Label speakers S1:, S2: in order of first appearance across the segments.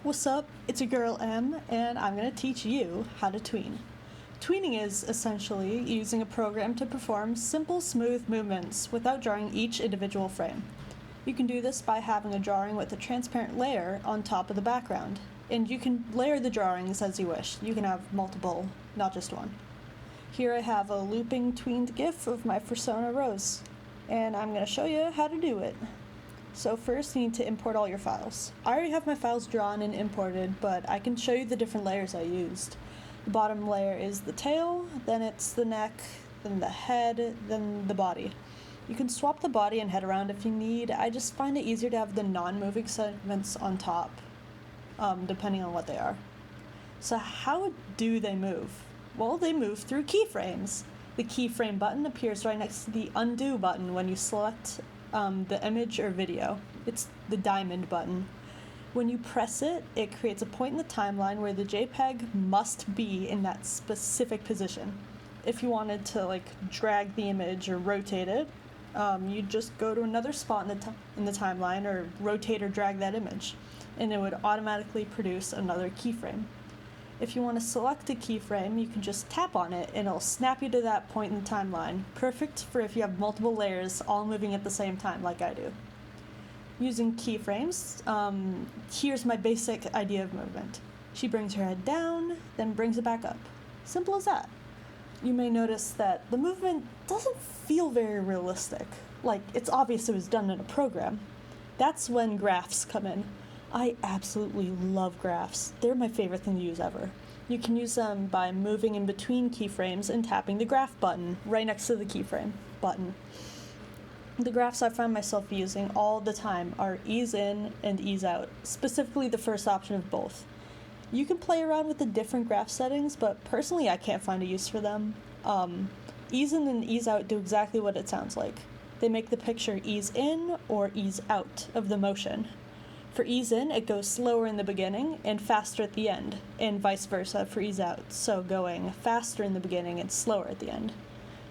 S1: What's up? It's your girl M, and I'm going to teach you how to tween. Tweening is essentially using a program to perform simple, smooth movements without drawing each individual frame. You can do this by having a drawing with a transparent layer on top of the background, and you can layer the drawings as you wish. You can have multiple, not just one. Here I have a looping tweened GIF of my persona Rose, and I'm going to show you how to do it. So first you need to import all your files. I already have my files drawn and imported, but I can show you the different layers I used. The bottom layer is the tail, then it's the neck, then the head, then the body. You can swap the body and head around if you need. I just find it easier to have the non-moving segments on top, depending on what they are. So how do they move? Well, they move through keyframes. The keyframe button appears right next to the undo button when you select the image or video. It's the diamond button. When you press it, it creates a point in the timeline where the JPEG must be in that specific position. If you wanted to drag the image or rotate it, you'd just go to another spot in the timeline or rotate or drag that image, and it would automatically produce another keyframe. If you want to select a keyframe, you can just tap on it and it'll snap you to that point in the timeline. Perfect for if you have multiple layers all moving at the same time like I do. Using keyframes, here's my basic idea of movement. She brings her head down, then brings it back up. Simple as that. You may notice that the movement doesn't feel very realistic. Like, it's obvious it was done in a program. That's when graphs come in. I absolutely love graphs. They're my favorite thing to use ever. You can use them by moving in between keyframes and tapping the graph button right next to the keyframe button. The graphs I find myself using all the time are ease in and ease out, specifically the first option of both. You can play around with the different graph settings, but personally I can't find a use for them. Ease in and ease out do exactly what it sounds like. They make the picture ease in or ease out of the motion. For ease in, it goes slower in the beginning and faster at the end, and vice versa for ease out, so going faster in the beginning and slower at the end.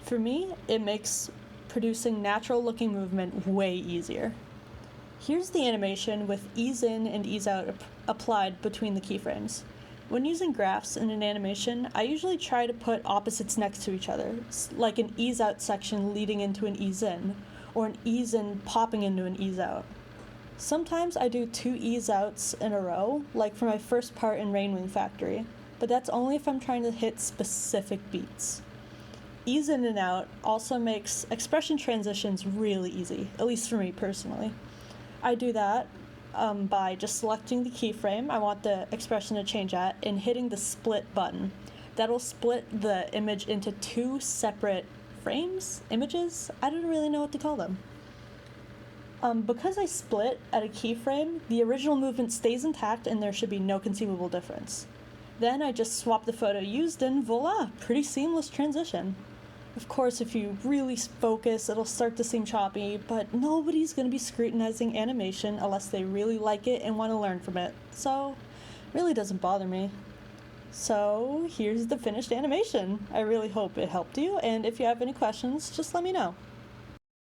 S1: For me, it makes producing natural-looking movement way easier. Here's the animation with ease in and ease out applied between the keyframes. When using graphs in an animation, I usually try to put opposites next to each other, like an ease out section leading into an ease in, or an ease in popping into an ease out. Sometimes I do 2 ease outs in a row, like for my first part in Rainwing Factory, but that's only if I'm trying to hit specific beats. Ease in and out also makes expression transitions really easy, at least for me personally. I do that by just selecting the keyframe I want the expression to change at and hitting the split button. That'll split the image into 2 separate images? I don't really know what to call them. Because I split at a keyframe, the original movement stays intact and there should be no conceivable difference. Then I just swap the photo used and voila, pretty seamless transition. Of course, if you really focus, it'll start to seem choppy, but nobody's going to be scrutinizing animation unless they really like it and want to learn from it, so it really doesn't bother me. So here's the finished animation. I really hope it helped you, and if you have any questions, just let me know.